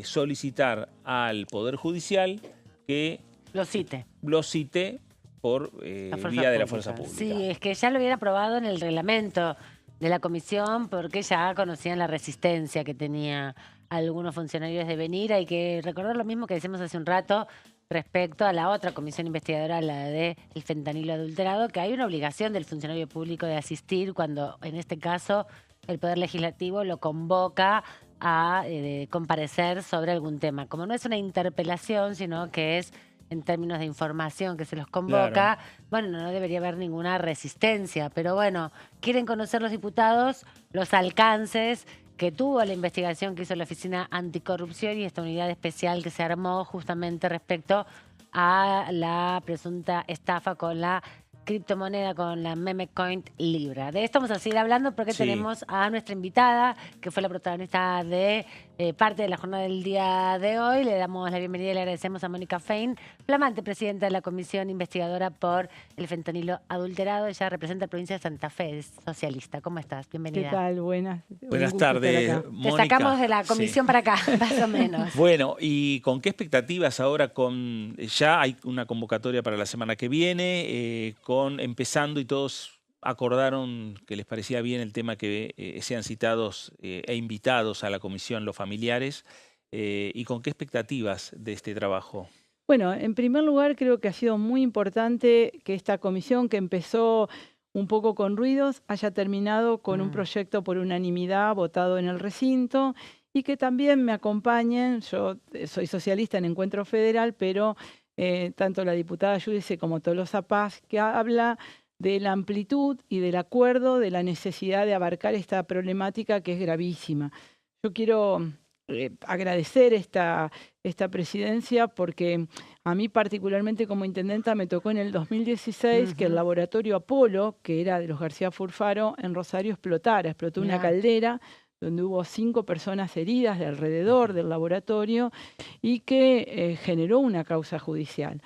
Speaker 2: solicitar al Poder Judicial que lo cite por vía de la fuerza pública.
Speaker 1: Sí, es que ya lo habían aprobado en el reglamento de la comisión porque ya conocían la resistencia que tenía algunos funcionarios de venir. Hay que recordar lo mismo que decimos hace un rato respecto a la otra comisión investigadora, la del fentanilo adulterado, que hay una obligación del funcionario público de asistir cuando, en este caso, el Poder Legislativo lo convoca a comparecer sobre algún tema. Como no es una interpelación, sino que es en términos de información que se los convoca, claro, bueno, no debería haber ninguna resistencia. Pero bueno, quieren conocer los diputados los alcances que tuvo la investigación que hizo la Oficina Anticorrupción y esta unidad especial que se armó justamente respecto a la presunta estafa con la criptomoneda, con la meme coin Libra. De esto vamos a seguir hablando porque tenemos a nuestra invitada, que fue la protagonista de parte de la jornada del día de hoy. Le damos la bienvenida y le agradecemos a Mónica Fein, flamante presidenta de la Comisión Investigadora por el Fentanilo Adulterado. Ella representa la provincia de Santa Fe, es socialista. ¿Cómo estás? Bienvenida.
Speaker 7: ¿Qué tal? Buenas
Speaker 2: tardes,
Speaker 1: Mónica. Te sacamos de la comisión para acá, más o menos.
Speaker 2: Bueno, ¿y con qué expectativas ahora? Ya hay una convocatoria para la semana que viene, empezando y todos acordaron que les parecía bien el tema que sean citados e invitados a la comisión los familiares. ¿Y con qué expectativas de este trabajo?
Speaker 7: Bueno, en primer lugar creo que ha sido muy importante que esta comisión, que empezó un poco con ruidos, haya terminado con un proyecto por unanimidad votado en el recinto y que también me acompañen. Yo soy socialista en Encuentro Federal, pero tanto la diputada Giudice como Tolosa Paz, que habla de la amplitud y del acuerdo de la necesidad de abarcar esta problemática que es gravísima. Yo quiero agradecer esta presidencia porque a mí particularmente como intendenta me tocó en el 2016 que el laboratorio Apolo, que era de los García Furfaro, en Rosario explotó una caldera donde hubo 5 personas heridas de alrededor del laboratorio y que generó una causa judicial.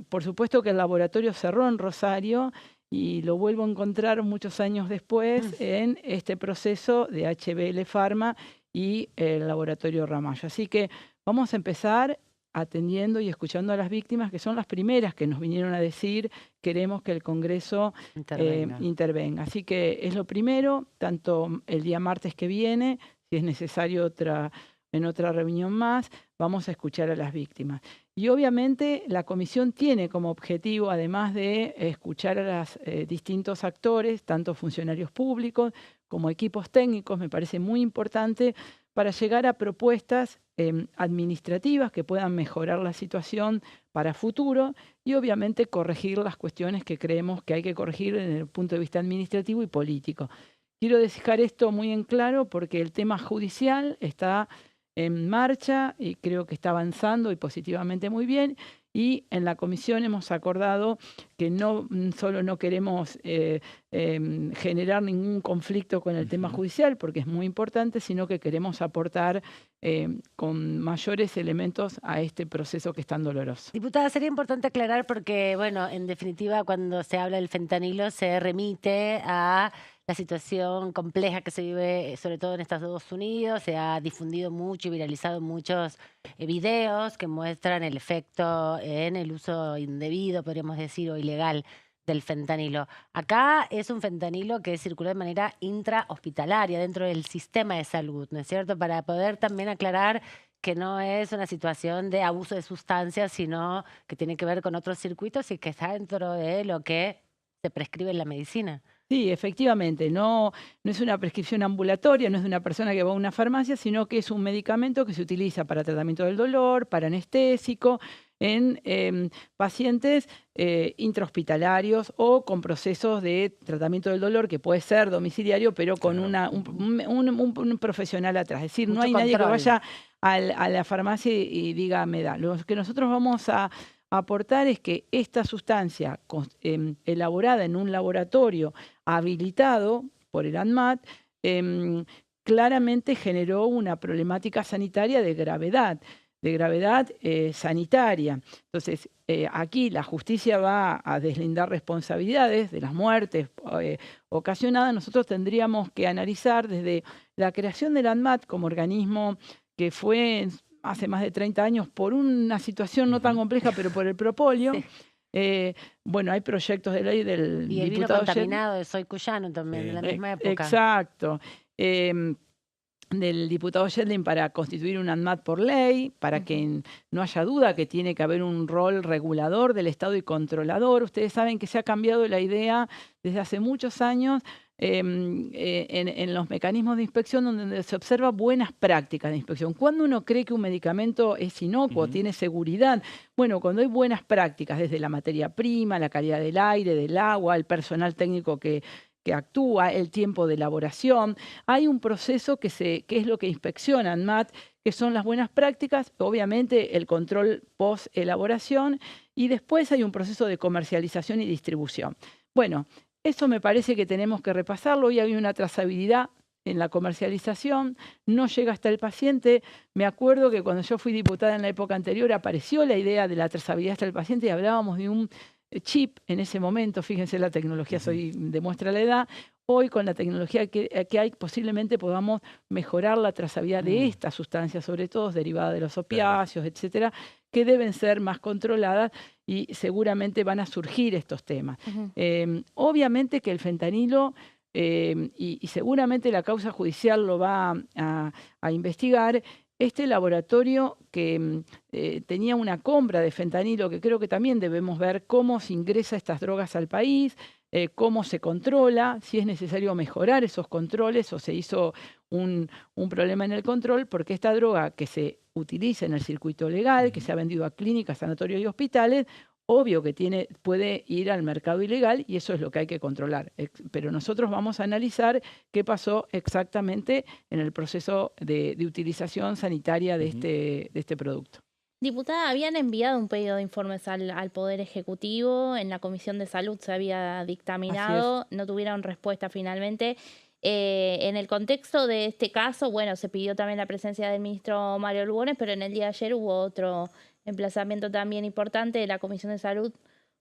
Speaker 7: Por supuesto que el laboratorio cerró en Rosario y lo vuelvo a encontrar muchos años después en este proceso de HBL Pharma y el laboratorio Ramallo. Así que vamos a empezar atendiendo y escuchando a las víctimas, que son las primeras que nos vinieron a decir queremos que el Congreso intervenga. Así que es lo primero, tanto el día martes que viene, si es necesario en otra reunión más, vamos a escuchar a las víctimas. Y obviamente la comisión tiene como objetivo, además de escuchar a los distintos actores, tanto funcionarios públicos como equipos técnicos, me parece muy importante, para llegar a propuestas administrativas que puedan mejorar la situación para futuro y obviamente corregir las cuestiones que creemos que hay que corregir desde el punto de vista administrativo y político. Quiero dejar esto muy en claro porque el tema judicial está en marcha y creo que está avanzando y positivamente muy bien. Y en la comisión hemos acordado que no solo no queremos generar ningún conflicto con el tema judicial, porque es muy importante, sino que queremos aportar con mayores elementos a este proceso que es tan doloroso.
Speaker 1: Diputada, sería importante aclarar porque, bueno, en definitiva, cuando se habla del fentanilo se remite a la situación compleja que se vive, sobre todo en Estados Unidos. Se ha difundido mucho y viralizado muchos videos que muestran el efecto en el uso indebido, podríamos decir, o ilegal del fentanilo. Acá es un fentanilo que circuló de manera intrahospitalaria dentro del sistema de salud, ¿no es cierto? Para poder también aclarar que no es una situación de abuso de sustancias, sino que tiene que ver con otros circuitos y que está dentro de lo que se prescribe en la medicina.
Speaker 7: Sí, efectivamente, no es una prescripción ambulatoria, no es de una persona que va a una farmacia, sino que es un medicamento que se utiliza para tratamiento del dolor, para anestésico, en pacientes intrahospitalarios o con procesos de tratamiento del dolor, que puede ser domiciliario, pero con un profesional atrás. Es decir, no hay nadie que vaya a la farmacia y diga, me da. Lo que nosotros vamos a aportar es que esta sustancia elaborada en un laboratorio habilitado por el ANMAT claramente generó una problemática sanitaria de gravedad sanitaria. Entonces, aquí la justicia va a deslindar responsabilidades de las muertes ocasionadas. Nosotros tendríamos que analizar desde la creación del ANMAT como organismo que fue hace más de 30 años por una situación no tan compleja, pero por el propolio. Sí. Bueno, hay proyectos de ley del
Speaker 1: y el
Speaker 7: diputado
Speaker 1: vino contaminado de Soy Cuyano también, de la misma época.
Speaker 7: Exacto. Del diputado Yedlin para constituir un ANMAT por ley, para que no haya duda que tiene que haber un rol regulador del Estado y controlador. Ustedes saben que se ha cambiado la idea desde hace muchos años en los mecanismos de inspección donde se observa buenas prácticas de inspección. ¿Cuándo uno cree que un medicamento es inocuo, tiene seguridad? Bueno, cuando hay buenas prácticas desde la materia prima, la calidad del aire, del agua, el personal técnico que actúa, el tiempo de elaboración. Hay un proceso que es lo que inspecciona ANMAT, que son las buenas prácticas, obviamente el control post-elaboración, y después hay un proceso de comercialización y distribución. Bueno, eso me parece que tenemos que repasarlo. Hoy hay una trazabilidad en la comercialización, no llega hasta el paciente. Me acuerdo que cuando yo fui diputada en la época anterior apareció la idea de la trazabilidad hasta el paciente y hablábamos de un chip en ese momento. Fíjense, la tecnología demuestra la edad. Hoy con la tecnología que hay posiblemente podamos mejorar la trazabilidad de estas sustancias, sobre todo derivadas de los opiáceos, etcétera, que deben ser más controladas y seguramente van a surgir estos temas. Obviamente que el fentanilo, y seguramente la causa judicial lo va a investigar, este laboratorio que tenía una compra de fentanilo, que creo que también debemos ver cómo se ingresa estas drogas al país, cómo se controla, si es necesario mejorar esos controles o se hizo un problema en el control, porque esta droga que se utiliza en el circuito legal, que se ha vendido a clínicas, sanatorios y hospitales, obvio que puede ir al mercado ilegal y eso es lo que hay que controlar. Pero nosotros vamos a analizar qué pasó exactamente en el proceso de utilización sanitaria de este producto.
Speaker 3: Diputada, habían enviado un pedido de informes al Poder Ejecutivo, en la Comisión de Salud se había dictaminado, no tuvieron respuesta finalmente. En el contexto de este caso, bueno, se pidió también la presencia del ministro Mario Lugones, pero en el día de ayer hubo otro emplazamiento también importante de la Comisión de Salud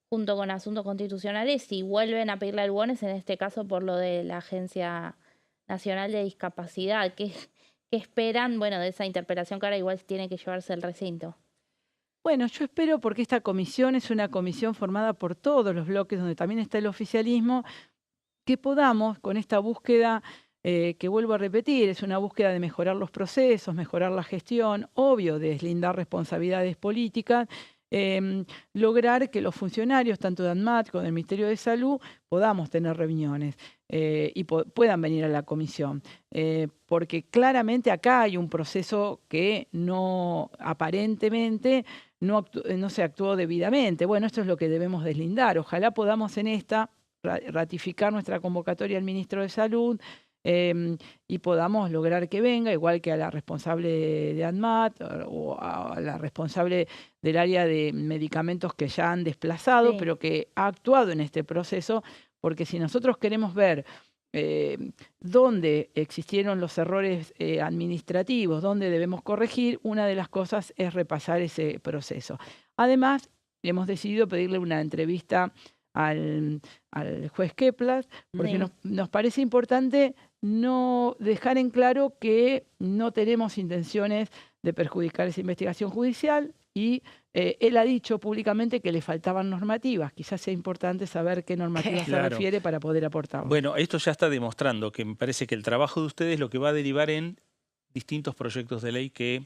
Speaker 3: junto con Asuntos Constitucionales y vuelven a pedirle a Lugones, en este caso por lo de la Agencia Nacional de Discapacidad. ¿Qué esperan, bueno, de esa interpelación que ahora igual tiene que llevarse el recinto?
Speaker 7: Bueno, yo espero, porque esta comisión es una comisión formada por todos los bloques, donde también está el oficialismo, que podamos, con esta búsqueda, que vuelvo a repetir, es una búsqueda de mejorar los procesos, mejorar la gestión, obvio, de deslindar responsabilidades políticas, lograr que los funcionarios, tanto de ANMAT como del Ministerio de Salud, podamos tener reuniones y puedan venir a la comisión. Porque claramente acá hay un proceso que aparentemente no se actuó debidamente. Bueno, esto es lo que debemos deslindar. Ojalá podamos en esta ratificar nuestra convocatoria al ministro de Salud y podamos lograr que venga, igual que a la responsable de ANMAT o a la responsable del área de medicamentos que ya han desplazado, pero que ha actuado en este proceso, porque si nosotros queremos ver dónde existieron los errores administrativos, dónde debemos corregir, una de las cosas es repasar ese proceso. Además, hemos decidido pedirle una entrevista al juez Keplas, porque nos parece importante no dejar en claro que no tenemos intenciones de perjudicar esa investigación judicial y él ha dicho públicamente que le faltaban normativas. Quizás sea importante saber qué normativas se refiere para poder aportar.
Speaker 2: Bueno, esto ya está demostrando que me parece que el trabajo de ustedes lo que va a derivar en distintos proyectos de ley que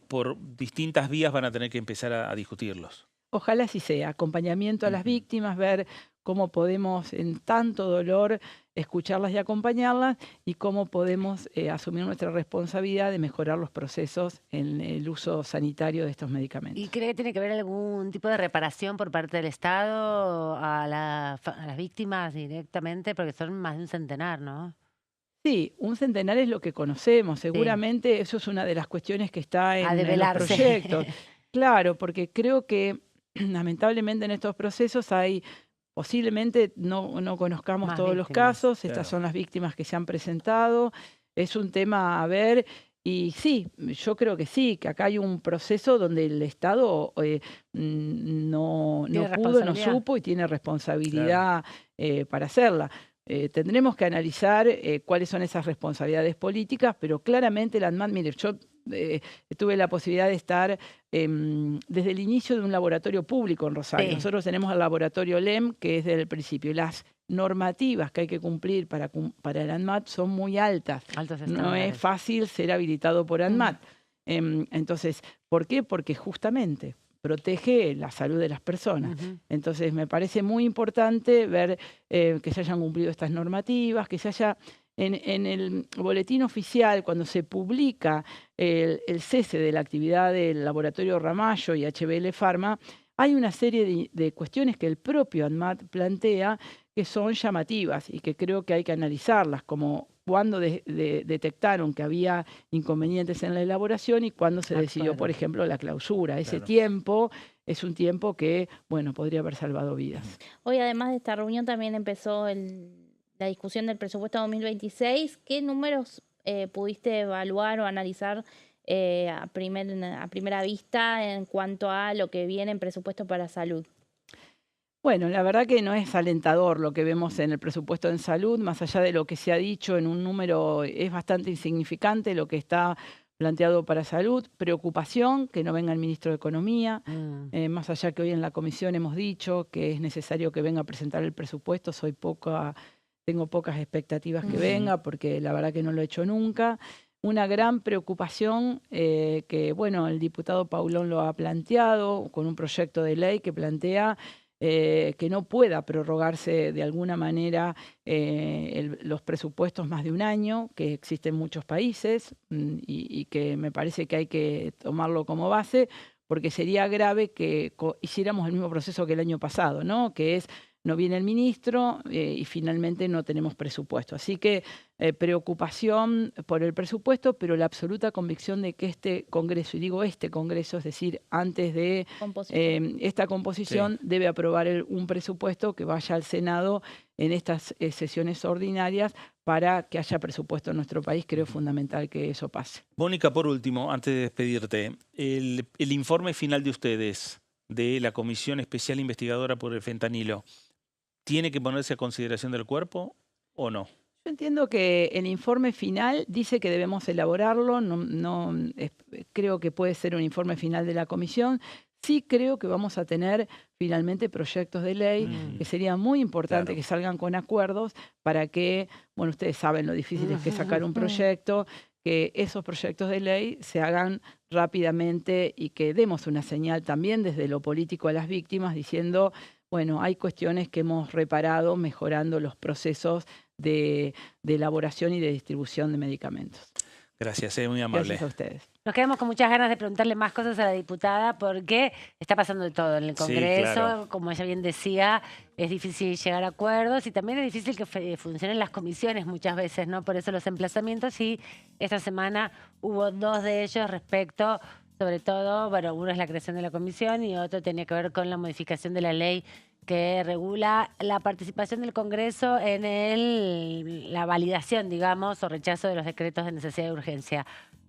Speaker 2: por distintas vías van a tener que empezar a discutirlos.
Speaker 7: Ojalá así sea, acompañamiento a las víctimas, ver cómo podemos en tanto dolor escucharlas y acompañarlas y cómo podemos asumir nuestra responsabilidad de mejorar los procesos en el uso sanitario de estos medicamentos.
Speaker 1: ¿Y cree que tiene que haber algún tipo de reparación por parte del Estado a las víctimas directamente? Porque son más de un centenar, ¿no?
Speaker 7: Sí, un centenar es lo que conocemos. Seguramente eso es una de las cuestiones que está en los proyectos. Claro, porque creo que lamentablemente en estos procesos hay, posiblemente no conozcamos
Speaker 1: más
Speaker 7: todos los
Speaker 1: víctimas,
Speaker 7: casos,
Speaker 2: claro.
Speaker 7: estas son las víctimas que se han presentado, es un tema a ver, y sí, yo creo que sí, que acá hay un proceso donde el Estado no pudo, no supo y tiene responsabilidad para hacerla. Tendremos que analizar cuáles son esas responsabilidades políticas, pero claramente la ANMAT, mire, yo tuve la posibilidad de estar desde el inicio de un laboratorio público en Rosario.
Speaker 1: Sí.
Speaker 7: Nosotros tenemos el laboratorio LEM, que es desde el principio, y las normativas que hay que cumplir para el ANMAT son muy altas.
Speaker 1: Altos
Speaker 7: No
Speaker 1: estándares.
Speaker 7: es fácil ser habilitado por ANMAT. Entonces, ¿por qué? Porque justamente protege la salud de las personas. Entonces, me parece muy importante ver que se hayan cumplido estas normativas, que se haya en el boletín oficial, cuando se publica el cese de la actividad del laboratorio Ramallo y HBL Pharma, hay una serie de cuestiones que el propio ANMAT plantea que son llamativas y que creo que hay que analizarlas, como cuando detectaron que había inconvenientes en la elaboración y cuando se decidió, por ejemplo, la clausura. Ese tiempo es un tiempo que, bueno, podría haber salvado vidas.
Speaker 3: Hoy, además de esta reunión, también empezó la discusión del presupuesto 2026. ¿Qué números pudiste evaluar o analizar a primera vista en cuanto a lo que viene en presupuesto para salud?
Speaker 7: Bueno, la verdad que no es alentador lo que vemos en el presupuesto en salud, más allá de lo que se ha dicho en un número, es bastante insignificante lo que está planteado para salud. Preocupación que no venga el ministro de Economía, más allá que hoy en la comisión hemos dicho que es necesario que venga a presentar el presupuesto, tengo pocas expectativas que venga porque la verdad que no lo he hecho nunca. Una gran preocupación que, bueno, el diputado Paulón lo ha planteado con un proyecto de ley que plantea que no pueda prorrogarse de alguna manera los presupuestos más de un año, que existen en muchos países y que me parece que hay que tomarlo como base, porque sería grave que hiciéramos el mismo proceso que el año pasado, ¿no? Que es, no viene el ministro y finalmente no tenemos presupuesto. Así que preocupación por el presupuesto, pero la absoluta convicción de que este Congreso, y digo este Congreso, es decir, antes de esta composición, debe aprobar un presupuesto que vaya al Senado en estas sesiones ordinarias para que haya presupuesto en nuestro país. Creo fundamental que eso pase.
Speaker 2: Mónica, por último, antes de despedirte, el informe final de ustedes, de la Comisión Especial Investigadora por el Fentanilo, ¿tiene que ponerse a consideración del cuerpo o no?
Speaker 7: Yo entiendo que el informe final dice que debemos elaborarlo, creo que puede ser un informe final de la comisión. Sí creo que vamos a tener finalmente proyectos de ley que sería muy importante que salgan con acuerdos para que, bueno, ustedes saben lo difícil es que sacar un proyecto, que esos proyectos de ley se hagan rápidamente y que demos una señal también desde lo político a las víctimas diciendo, bueno, hay cuestiones que hemos reparado mejorando los procesos de elaboración y de distribución de medicamentos.
Speaker 2: Gracias, muy amable.
Speaker 7: Gracias a ustedes.
Speaker 1: Nos quedamos con muchas ganas de preguntarle más cosas a la diputada porque está pasando de todo en el Congreso.
Speaker 2: Claro.
Speaker 1: Como ella bien decía, es difícil llegar a acuerdos y también es difícil que funcionen las comisiones muchas veces, ¿no? Por eso los emplazamientos, y esta semana hubo 2 de ellos respecto, sobre todo, bueno, uno es la creación de la comisión y otro tenía que ver con la modificación de la ley que regula la participación del Congreso en la validación, digamos, o rechazo de los decretos de necesidad de urgencia.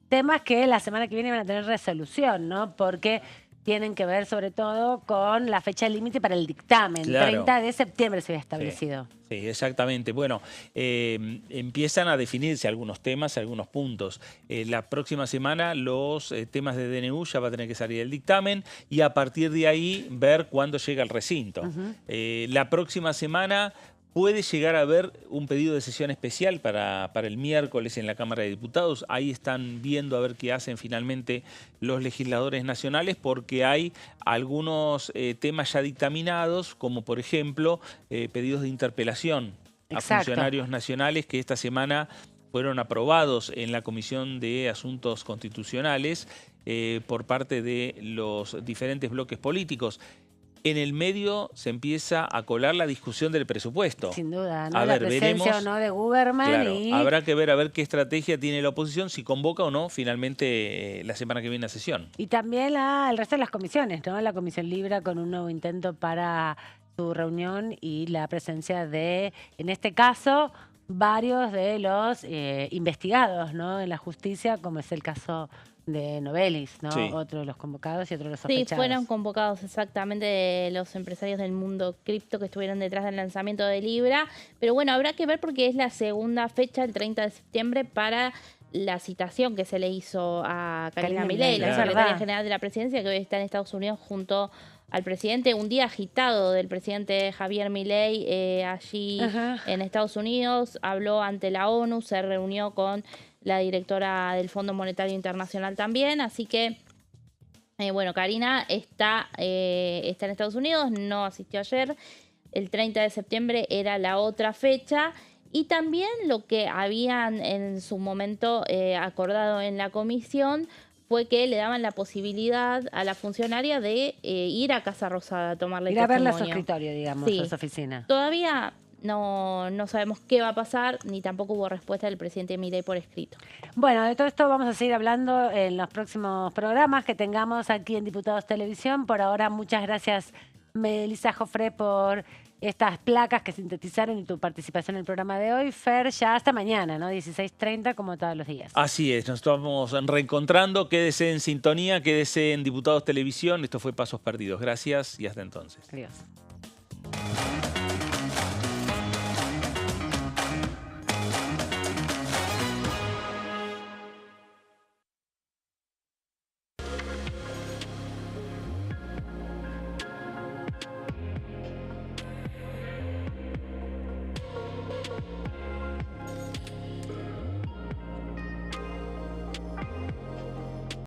Speaker 1: Temas que la semana que viene van a tener resolución, ¿no? Porque tienen que ver sobre todo con la fecha límite para el dictamen.
Speaker 2: Claro.
Speaker 1: 30 de septiembre se había establecido.
Speaker 2: Sí, exactamente. Bueno, empiezan a definirse algunos temas, algunos puntos. La próxima semana los temas de DNU ya va a tener que salir el dictamen y a partir de ahí ver cuándo llega el recinto. La próxima semana puede llegar a haber un pedido de sesión especial para el miércoles en la Cámara de Diputados. Ahí están viendo a ver qué hacen finalmente los legisladores nacionales porque hay algunos temas ya dictaminados, como por ejemplo pedidos de interpelación a funcionarios nacionales que esta semana fueron aprobados en la Comisión de Asuntos Constitucionales por parte de los diferentes bloques políticos. En el medio se empieza a colar la discusión del presupuesto.
Speaker 1: Sin duda, ¿no?
Speaker 2: A ver,
Speaker 1: la presencia
Speaker 2: veremos,
Speaker 1: o no de Guberman.
Speaker 2: Claro,
Speaker 1: y...
Speaker 2: habrá que ver a ver qué estrategia tiene la oposición, si convoca o no finalmente la semana que viene a sesión.
Speaker 1: Y también el resto de las comisiones, ¿no? La Comisión Libra con un nuevo intento para su reunión y la presencia de, en este caso, varios de los investigados, ¿no? En la justicia, como es el caso de Novelis, ¿no?
Speaker 2: Sí.
Speaker 1: Otro de los convocados y otro de los sospechados.
Speaker 3: Sí, fueron convocados exactamente los empresarios del mundo cripto que estuvieron detrás del lanzamiento de Libra. Pero bueno, habrá que ver porque es la segunda fecha, el 30 de septiembre, para la citación que se le hizo a Karina Milei, la secretaria general de la presidencia, que hoy está en Estados Unidos junto al presidente. Un día agitado del presidente Javier Milei allí en Estados Unidos. Habló ante la ONU, se reunió con la directora del Fondo Monetario Internacional también. Así que, bueno, Karina está en Estados Unidos, no asistió ayer. El 30 de septiembre era la otra fecha. Y también lo que habían en su momento acordado en la comisión fue que le daban la posibilidad a la funcionaria de ir a Casa Rosada a tomarle
Speaker 1: ir a
Speaker 3: testimonio.
Speaker 1: verla a su escritorio, digamos, a su oficina.
Speaker 3: Todavía no sabemos qué va a pasar, ni tampoco hubo respuesta del presidente Milei por escrito.
Speaker 1: Bueno, de todo esto vamos a seguir hablando en los próximos programas que tengamos aquí en Diputados Televisión. Por ahora, muchas gracias, Melissa Jofré, por estas placas que sintetizaron y tu participación en el programa de hoy. Fer, ya hasta mañana, ¿no? 16:30 como todos los días.
Speaker 2: Así es, nos estamos reencontrando. Quédese en sintonía, quédese en Diputados Televisión. Esto fue Pasos Perdidos. Gracias y hasta entonces.
Speaker 1: Adiós.